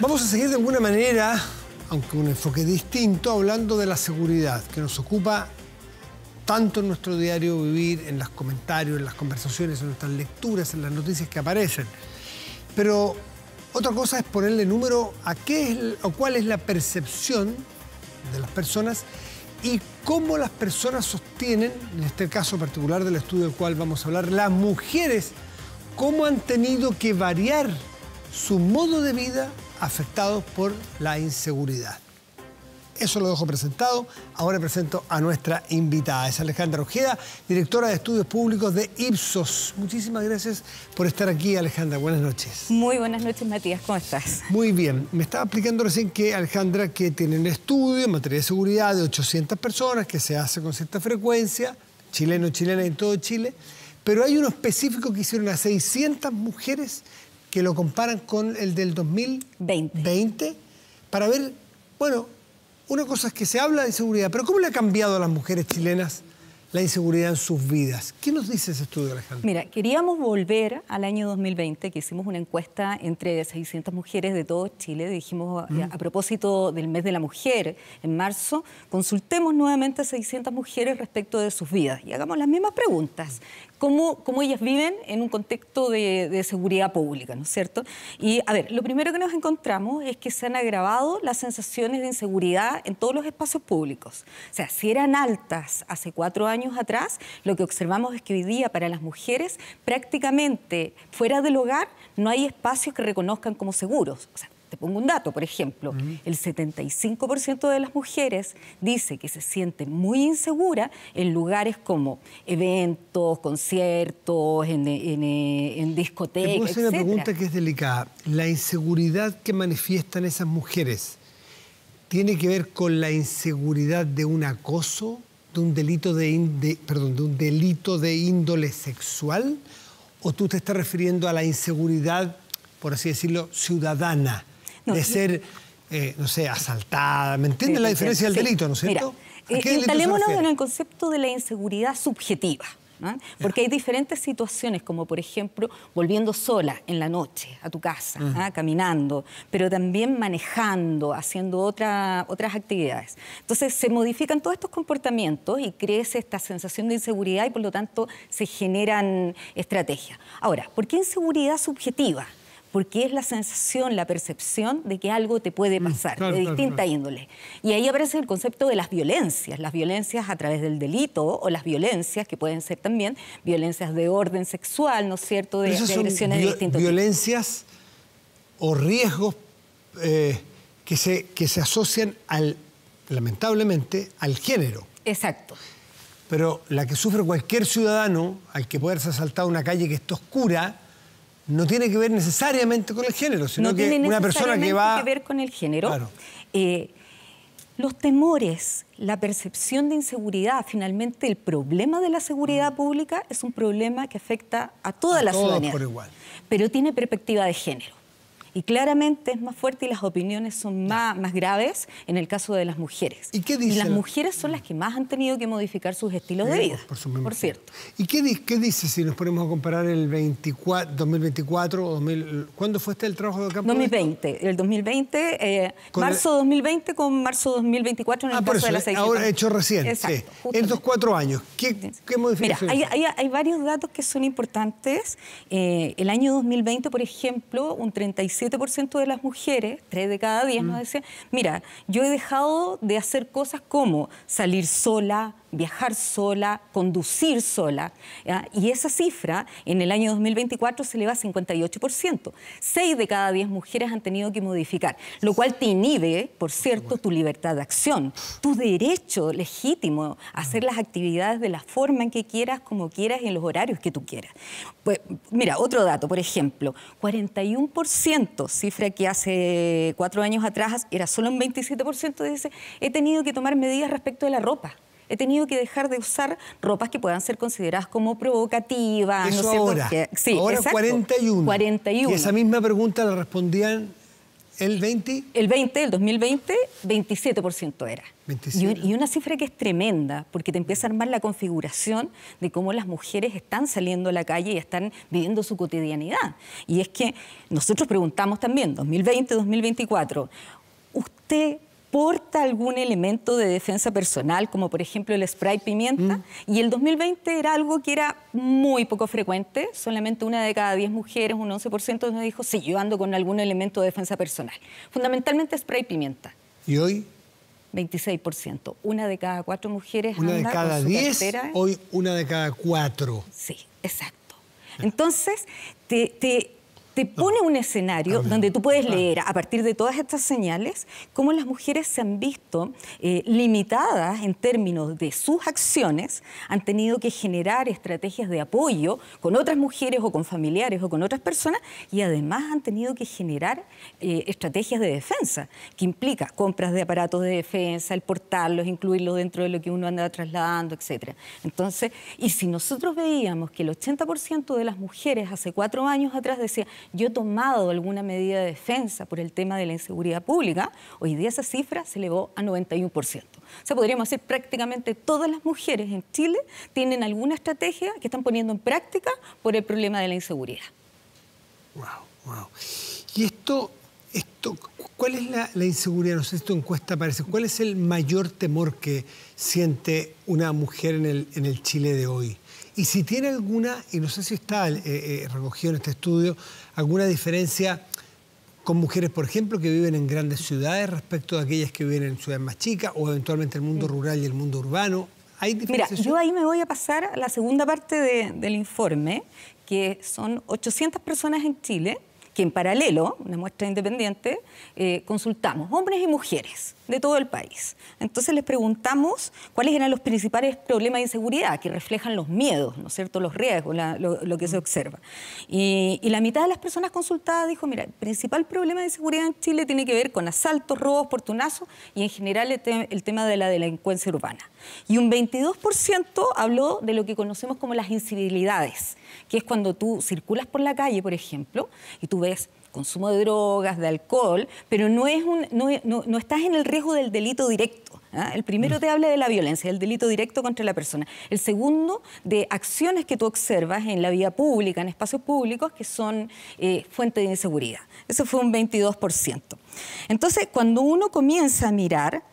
Vamos a seguir de alguna manera, aunque un enfoque distinto, hablando de la seguridad, que nos ocupa tanto en nuestro diario vivir, en los comentarios, en las conversaciones, en nuestras lecturas, en las noticias que aparecen. Pero otra cosa es ponerle número a qué es o cuál es la percepción de las personas y cómo las personas sostienen, en este caso particular del estudio del cual vamos a hablar, las mujeres, cómo han tenido que variar su modo de vida afectados por la inseguridad. Eso lo dejo presentado. Ahora presento a nuestra invitada. Es Alejandra Ojeda, directora de Estudios Públicos de Ipsos. Muchísimas gracias por estar aquí, Alejandra. Buenas noches. Muy buenas noches, Matías. ¿Cómo estás? Muy bien. Me estaba explicando recién que, Alejandra, que tiene un estudio en materia de seguridad de 800 personas que se hace con cierta frecuencia, chileno y chilena en todo Chile, pero hay uno específico que hicieron a 600 mujeres que lo comparan con el del 2020 para ver, bueno, una cosa es que se habla de inseguridad, pero ¿cómo le ha cambiado a las mujeres chilenas la inseguridad en sus vidas? ¿Qué nos dice ese estudio, Alejandra? Mira, queríamos volver al año 2020, que hicimos una encuesta entre 600 mujeres de todo Chile. Dijimos, a propósito del mes de la mujer, en marzo, consultemos nuevamente a 600 mujeres respecto de sus vidas y hagamos las mismas preguntas. Cómo ellas viven en un contexto de seguridad pública, ¿no es cierto? Y, a ver, lo primero que nos encontramos es que se han agravado las sensaciones de inseguridad en todos los espacios públicos. O sea, si eran altas hace 4 años atrás, lo que observamos es que hoy día para las mujeres prácticamente fuera del hogar no hay espacios que reconozcan como seguros. O sea, te pongo un dato, por ejemplo, el 75% de las mujeres dice que se siente muy insegura en lugares como eventos, conciertos, en discotecas, Te puedo hacer una etcétera. pregunta que es delicada. ¿La inseguridad que manifiestan esas mujeres tiene que ver con la inseguridad de un acoso, de un delito de índole sexual? ¿O tú te estás refiriendo a la inseguridad, por así decirlo, ciudadana? No, de ser, no sé, asaltada. ¿Me entiendes la diferencia del delito, no es cierto? Mira, instalémonos en el concepto de la inseguridad subjetiva, ¿no? Porque hay diferentes situaciones, como por ejemplo, volviendo sola en la noche a tu casa, caminando, pero también manejando, haciendo otras actividades. Entonces se modifican todos estos comportamientos y crece esta sensación de inseguridad y por lo tanto se generan estrategias. Ahora, ¿por qué inseguridad subjetiva? Porque es la sensación, la percepción de que algo te puede pasar, de distinta índole. Y ahí aparece el concepto de las violencias a través del delito o las violencias, que pueden ser también violencias de orden sexual, ¿no es cierto?, de agresiones de distintos tipos. Violencias o riesgos que se asocian, lamentablemente, al género. Exacto. Pero la que sufre cualquier ciudadano al que puede ser asaltado en una calle que está oscura, no tiene que ver necesariamente con el género, sino que una persona que va... No tiene que ver con el género. Claro. Los temores, la percepción de inseguridad, finalmente el problema de la seguridad pública es un problema que afecta a toda la ciudadanía. Por igual. Pero tiene perspectiva de género. Y claramente es más fuerte y las opiniones son más graves en el caso de las mujeres. ¿Y qué dice? Y las mujeres son las que más han tenido que modificar sus estilos de vida, por cierto. ¿Y qué dice si nos ponemos a comparar el 2024 o 2000? ¿Cuándo fue el trabajo de campo? 2020. El 2020, marzo 2020 con marzo 2024 en el caso de la 600. Ahora hecho recién. Exacto. Sí. En estos 4 años, ¿qué modificaciones? Mira, hay varios datos que son importantes. El año 2020, por ejemplo, un 37% de las mujeres, 3 de cada 10, nos decían, mira, yo he dejado de hacer cosas como salir sola, viajar sola, conducir sola, ¿ya? Y esa cifra en el año 2024 se eleva a 58%. 6 de cada 10 mujeres han tenido que modificar, lo cual te inhibe, por cierto, tu libertad de acción, tu derecho legítimo a hacer las actividades de la forma en que quieras, como quieras y en los horarios que tú quieras. Pues, mira, otro dato, por ejemplo, 41%, cifra que hace 4 años atrás era solo un 27%, dice, he tenido que tomar medidas respecto de la ropa. He tenido que dejar de usar ropas que puedan ser consideradas como provocativas. Eso ¿no es ahora. Sí, ahora exacto. 41. 41. Y esa misma pregunta la respondían ¿El 20? El 2020, 27% era. 27. Y una cifra que es tremenda, porque te empieza a armar la configuración de cómo las mujeres están saliendo a la calle y están viviendo su cotidianidad. Y es que nosotros preguntamos también, 2020, 2024, ¿usted porta algún elemento de defensa personal, como por ejemplo el spray pimienta? Y el 2020 era algo que era muy poco frecuente, solamente 1 de cada 10 mujeres, un 11% nos dijo, sí, yo ando con algún elemento de defensa personal. Fundamentalmente spray pimienta. ¿Y hoy? 26%. 1 de cada 4 mujeres anda con su cartera. 1 de cada 10, hoy 1 de cada 4. Sí, exacto. Entonces, te pone un escenario donde tú puedes leer, a partir de todas estas señales, cómo las mujeres se han visto limitadas en términos de sus acciones, han tenido que generar estrategias de apoyo con otras mujeres o con familiares o con otras personas, y además han tenido que generar estrategias de defensa, que implica compras de aparatos de defensa, el portarlos, incluirlos dentro de lo que uno anda trasladando, etc. Entonces, y si nosotros veíamos que el 80% de las mujeres hace 4 años atrás decía, yo he tomado alguna medida de defensa por el tema de la inseguridad pública, hoy día esa cifra se elevó a 91%. O sea, podríamos decir prácticamente todas las mujeres en Chile tienen alguna estrategia que están poniendo en práctica por el problema de la inseguridad. Wow. Y esto ¿cuál es la inseguridad? No sé si tu encuesta aparece. ¿Cuál es el mayor temor que siente una mujer en el Chile de hoy? Y si tiene alguna, y no sé si está recogido en este estudio, alguna diferencia con mujeres, por ejemplo, que viven en grandes ciudades respecto a aquellas que viven en ciudades más chicas, o eventualmente el mundo rural y el mundo urbano. ¿Hay diferenciación? Mira, yo ahí me voy a pasar a la segunda parte del informe, que son 800 personas en Chile, que en paralelo, una muestra independiente, consultamos hombres y mujeres de todo el país. Entonces les preguntamos cuáles eran los principales problemas de inseguridad que reflejan los miedos, ¿no es cierto?, los riesgos, lo que se observa. Y la mitad de las personas consultadas dijo, mira, el principal problema de inseguridad en Chile tiene que ver con asaltos, robos, portonazos y en general el tema de la delincuencia urbana. Y un 22% habló de lo que conocemos como las incivilidades, que es cuando tú circulas por la calle, por ejemplo, y tú ves consumo de drogas, de alcohol, pero no estás en el riesgo del delito directo. ¿Ah? El primero te habla de la violencia, del delito directo contra la persona. El segundo, de acciones que tú observas en la vía pública, en espacios públicos, que son fuente de inseguridad. Eso fue un 22%. Entonces, cuando uno comienza a mirar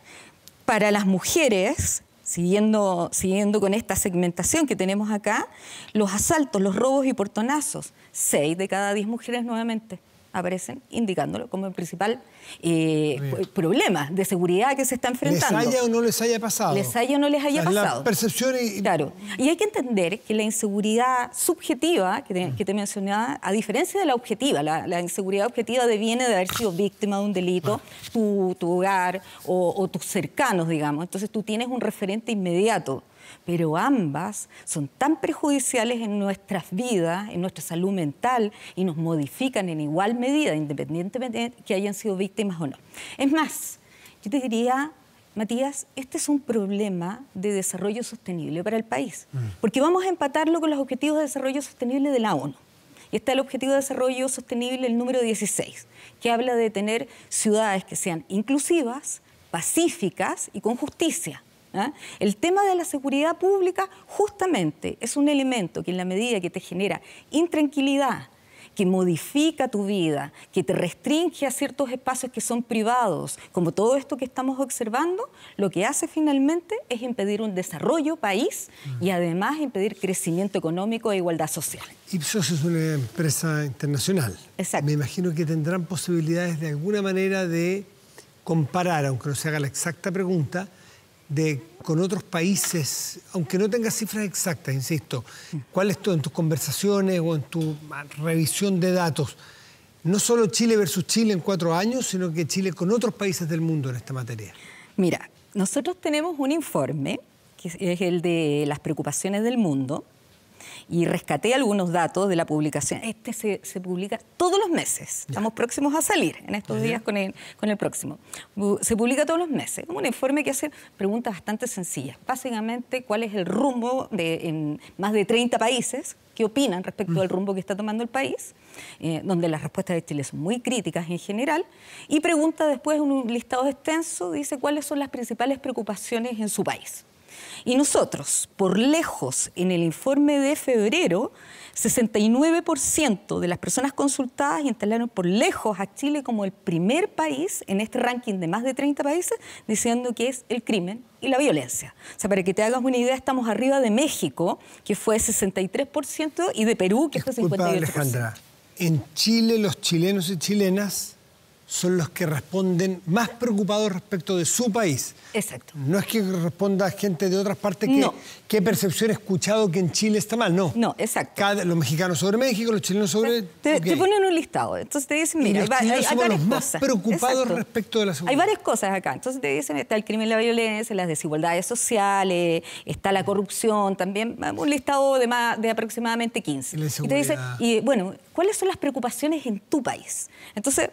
para las mujeres, siguiendo con esta segmentación que tenemos acá, los asaltos, los robos y portonazos, 6 de cada 10 mujeres nuevamente aparecen indicándolo como el principal problema de seguridad que se está enfrentando. ¿Les haya o no les haya pasado? Les haya o no les haya pasado. La percepción y... Claro. Y hay que entender que la inseguridad subjetiva, que te mencionaba, a diferencia de la objetiva, la inseguridad objetiva deviene de haber sido víctima de un delito, tu hogar o tus cercanos, digamos. Entonces tú tienes un referente inmediato. Pero ambas son tan perjudiciales en nuestras vidas, en nuestra salud mental, y nos modifican en igual medida, independientemente de que hayan sido víctimas o no. Es más, yo te diría, Matías, este es un problema de desarrollo sostenible para el país, porque vamos a empatarlo con los objetivos de desarrollo sostenible de la ONU. Y está el Objetivo de Desarrollo Sostenible, el número 16, que habla de tener ciudades que sean inclusivas, pacíficas y con justicia. ¿Ah? El tema de la seguridad pública justamente es un elemento que en la medida que te genera intranquilidad, que modifica tu vida, que te restringe a ciertos espacios que son privados, como todo esto que estamos observando, lo que hace finalmente es impedir un desarrollo país y además impedir crecimiento económico e igualdad social. Ipsos es una empresa internacional. Exacto. Me imagino que tendrán posibilidades de alguna manera de comparar, aunque no se haga la exacta pregunta, con otros países, aunque no tengas cifras exactas, insisto. ¿Cuál es en tus conversaciones o en tu revisión de datos? No solo Chile versus Chile en 4 años, sino que Chile con otros países del mundo en esta materia. Mira, nosotros tenemos un informe, que es el de las preocupaciones del mundo, y rescaté algunos datos de la publicación. Este se publica todos los meses. Estamos próximos a salir en estos días con el próximo. Se publica todos los meses. Un informe que hace preguntas bastante sencillas. Básicamente, ¿cuál es el rumbo en más de 30 países? ¿Qué opinan respecto al rumbo que está tomando el país? Donde las respuestas de Chile son muy críticas en general. Y pregunta después, un listado extenso, dice cuáles son las principales preocupaciones en su país. Y nosotros, por lejos, en el informe de febrero, 69% de las personas consultadas instalaron por lejos a Chile como el primer país en este ranking de más de 30 países, diciendo que es el crimen y la violencia. O sea, para que te hagas una idea, estamos arriba de México, que fue 63%, y de Perú, que fue 58%. Alejandra, en Chile los chilenos y chilenas son los que responden más preocupados respecto de su país. Exacto. No es que responda gente de otras partes que no. ¿Qué percepción he escuchado que en Chile está mal? No. No, exacto. Los mexicanos sobre México, los chilenos sobre... Te ponen un listado. Entonces te dicen, mira, hay somos los más preocupados respecto de la seguridad. Hay varias cosas acá. Entonces te dicen, está el crimen y la violencia, las desigualdades sociales, está la corrupción, también un listado de aproximadamente 15. Y te dicen, bueno, ¿cuáles son las preocupaciones en tu país? Entonces,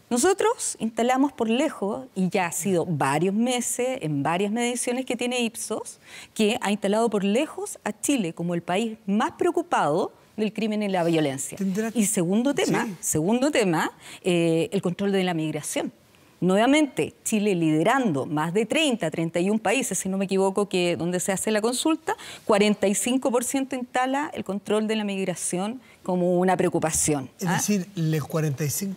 nosotros instalamos por lejos, y ya ha sido varios meses, en varias mediciones que tiene Ipsos, que ha instalado por lejos a Chile como el país más preocupado del crimen y la violencia. Y segundo tema, el control de la migración. Nuevamente, Chile liderando más de 31 países, si no me equivoco, que donde se hace la consulta, 45% instala el control de la migración como una preocupación. Es decir, el 45%,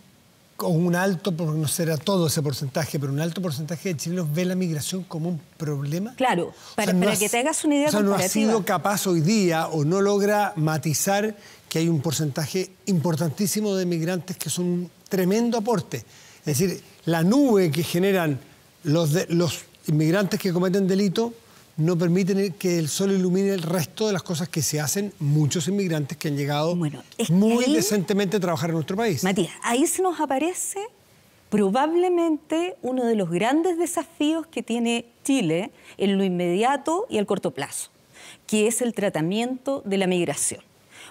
con un alto, porque no será todo ese porcentaje, pero un alto porcentaje de chilenos ve la migración como un problema. Claro, para que te hagas una idea comparativa. No ha sido capaz hoy día o no logra matizar que hay un porcentaje importantísimo de migrantes que son un tremendo aporte. Es decir, la nube que generan los inmigrantes que cometen delito no permiten que el sol ilumine el resto de las cosas que se hacen muchos inmigrantes que han llegado muy decentemente a trabajar en nuestro país. Matías, ahí se nos aparece probablemente uno de los grandes desafíos que tiene Chile en lo inmediato y al corto plazo, que es el tratamiento de la migración.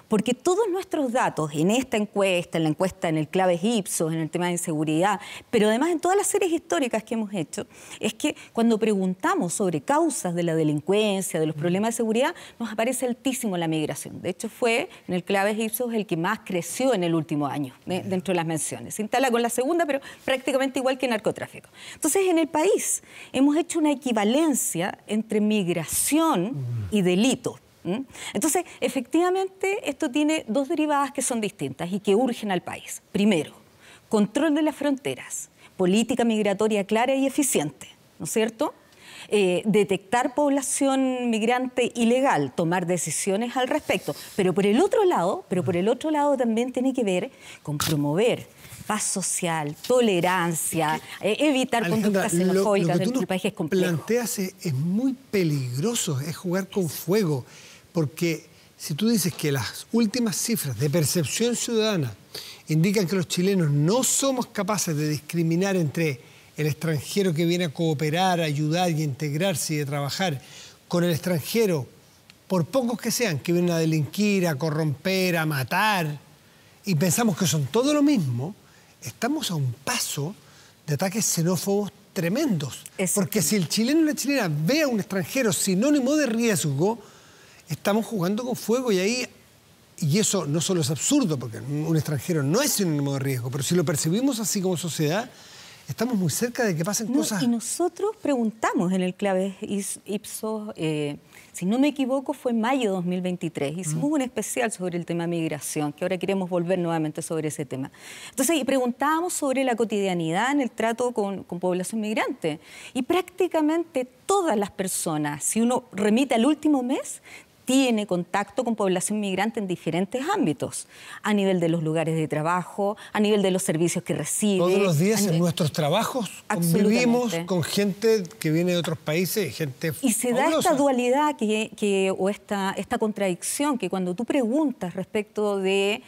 Porque todos nuestros datos en esta encuesta, en la encuesta en el Claves Ipsos, en el tema de inseguridad, pero además en todas las series históricas que hemos hecho, es que cuando preguntamos sobre causas de la delincuencia, de los problemas de seguridad, nos aparece altísimo la migración. De hecho, fue en el Claves Ipsos el que más creció en el último año, dentro de las menciones. Se instala con la segunda, pero prácticamente igual que narcotráfico. Entonces, en el país hemos hecho una equivalencia entre migración y delito. Entonces, efectivamente, esto tiene dos derivadas que son distintas y que urgen al país. Primero, control de las fronteras, política migratoria clara y eficiente, ¿no es cierto? Detectar población migrante ilegal, tomar decisiones al respecto. Pero por el otro lado también tiene que ver con promover paz social, tolerancia, evitar conductas xenofóbicas dentro del país, que es complejo. Lo que tú planteas es muy peligroso, es jugar con fuego, porque si tú dices que las últimas cifras de percepción ciudadana indican que los chilenos no somos capaces de discriminar entre el extranjero que viene a cooperar, a ayudar y a integrarse y a trabajar, con el extranjero, por pocos que sean, que vienen a delinquir, a corromper, a matar, y pensamos que son todo lo mismo, estamos a un paso de ataques xenófobos tremendos. Porque si el chileno y la chilena ve a un extranjero sinónimo de riesgo, estamos jugando con fuego y eso no solo es absurdo, porque un extranjero no es sinónimo de riesgo, pero si lo percibimos así como sociedad, estamos muy cerca de que pasen cosas. Y nosotros preguntamos en el Claves Ipsos, si no me equivoco, fue en mayo de 2023. Hicimos un especial sobre el tema migración, que ahora queremos volver nuevamente sobre ese tema. Entonces, y preguntábamos sobre la cotidianidad en el trato con población migrante. Y prácticamente todas las personas, si uno remite al último mes, tiene contacto con población migrante en diferentes ámbitos, a nivel de los lugares de trabajo, a nivel de los servicios que recibe. Todos los días en nuestros trabajos convivimos con gente que viene de otros países, gente y se da esta dualidad o esta contradicción que cuando tú preguntas respecto de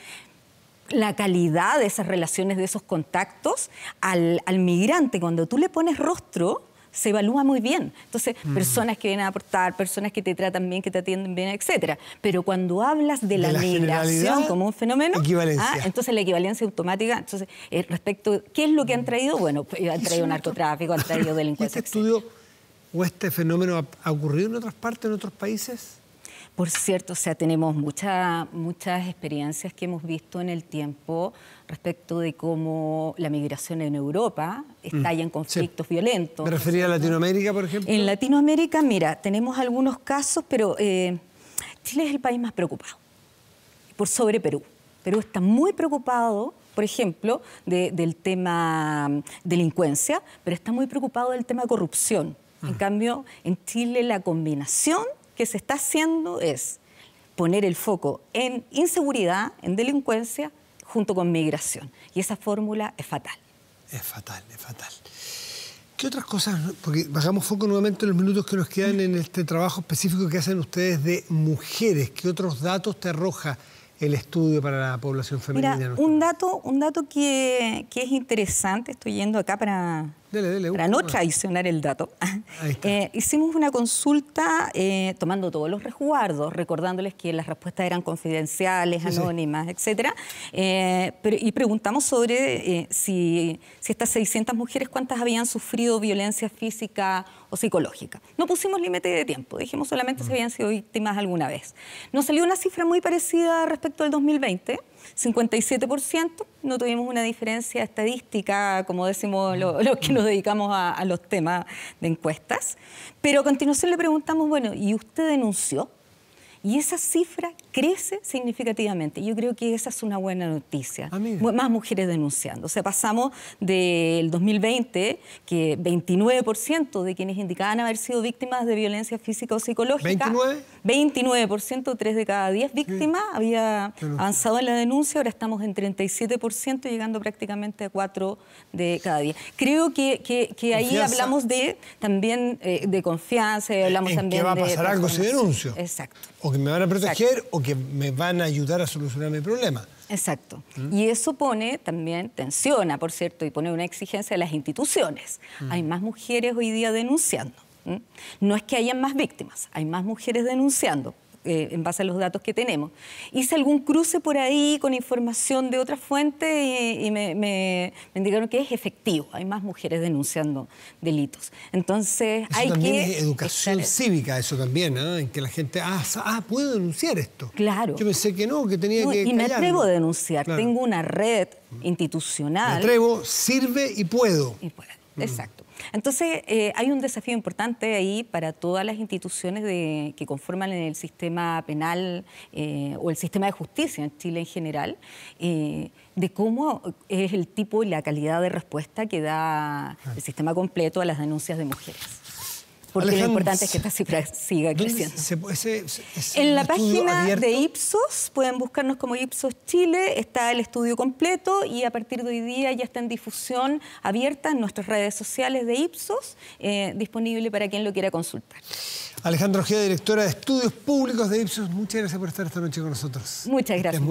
la calidad de esas relaciones, de esos contactos, al migrante, cuando tú le pones rostro, se evalúa muy bien. Entonces, personas que vienen a aportar, personas que te tratan bien, que te atienden bien, etcétera. Pero cuando hablas de la migración como un fenómeno, entonces la equivalencia automática, entonces, respecto, ¿qué es lo que han traído? Bueno, han traído narcotráfico, han traído delincuencia. ¿Este estudio o este fenómeno ha ocurrido en otras partes, en otros países? Por cierto, o sea, tenemos muchas experiencias que hemos visto en el tiempo respecto de cómo la migración en Europa estalla en conflictos violentos. ¿Me refería a Latinoamérica, por ejemplo? En Latinoamérica, mira, tenemos algunos casos, pero Chile es el país más preocupado por sobre Perú. Perú está muy preocupado, por ejemplo, del tema delincuencia, pero está muy preocupado del tema corrupción. En cambio, en Chile la combinación que se está haciendo es poner el foco en inseguridad, en delincuencia, junto con migración. Y esa fórmula es fatal. Es fatal, es fatal. ¿Qué otras cosas? Porque bajamos foco nuevamente en los minutos que nos quedan en este trabajo específico que hacen ustedes de mujeres. ¿Qué otros datos te arroja el estudio para la población femenina? Mira, un dato que es interesante, estoy yendo acá para no traicionar el dato. Hicimos una consulta tomando todos los resguardos, recordándoles que las respuestas eran confidenciales, anónimas, etcétera, y preguntamos sobre si estas 600 mujeres, cuántas habían sufrido violencia física o psicológica. No pusimos límite de tiempo, dijimos solamente si habían sido víctimas alguna vez. Nos salió una cifra muy parecida respecto al 2020, 57%, no tuvimos una diferencia estadística, como decimos los que nos dedicamos a los temas de encuestas, pero a continuación le preguntamos, bueno, ¿y usted denunció? Y esa cifra crece significativamente. Yo creo que esa es una buena noticia. Más mujeres denunciando. O sea, pasamos del 2020, que 29% de quienes indicaban haber sido víctimas de violencia física o psicológica... ¿29? 29%, 3 de cada 10 víctimas, había avanzado en la denuncia. Ahora estamos en 37%, llegando prácticamente a 4 de cada 10. Creo que ahí hablamos también de confianza, hablamos también de... que va a pasar algo si denuncio. Exacto. O que me van a proteger o que me van a ayudar a solucionar mi problema. Exacto. Y eso pone también, tensiona, por cierto, y pone una exigencia de las instituciones. Hay más mujeres hoy día denunciando. No es que hayan más víctimas, hay más mujeres denunciando. En base a los datos que tenemos. Hice algún cruce por ahí con información de otras fuentes y me indicaron que es efectivo. Hay más mujeres denunciando delitos. Entonces eso hay también que... es educación cívica, eso también, en que la gente, puedo denunciar esto. Claro. Yo pensé que no, que tenía que Y me atrevo a denunciar. Claro. Tengo una red institucional. Me atrevo, sirve y puedo. Y puedo, exacto. Entonces, hay un desafío importante ahí para todas las instituciones que conforman el sistema penal o el sistema de justicia en Chile en general, de cómo es el tipo y la calidad de respuesta que da el sistema completo a las denuncias de mujeres. Porque Alejandra, lo importante es que esta cifra siga creciendo. En la página abierto de Ipsos, pueden buscarnos como Ipsos Chile, está el estudio completo y a partir de hoy día ya está en difusión abierta en nuestras redes sociales de Ipsos, disponible para quien lo quiera consultar. Alejandra Ojeda, directora de Estudios Públicos de Ipsos, muchas gracias por estar esta noche con nosotros. Muchas gracias.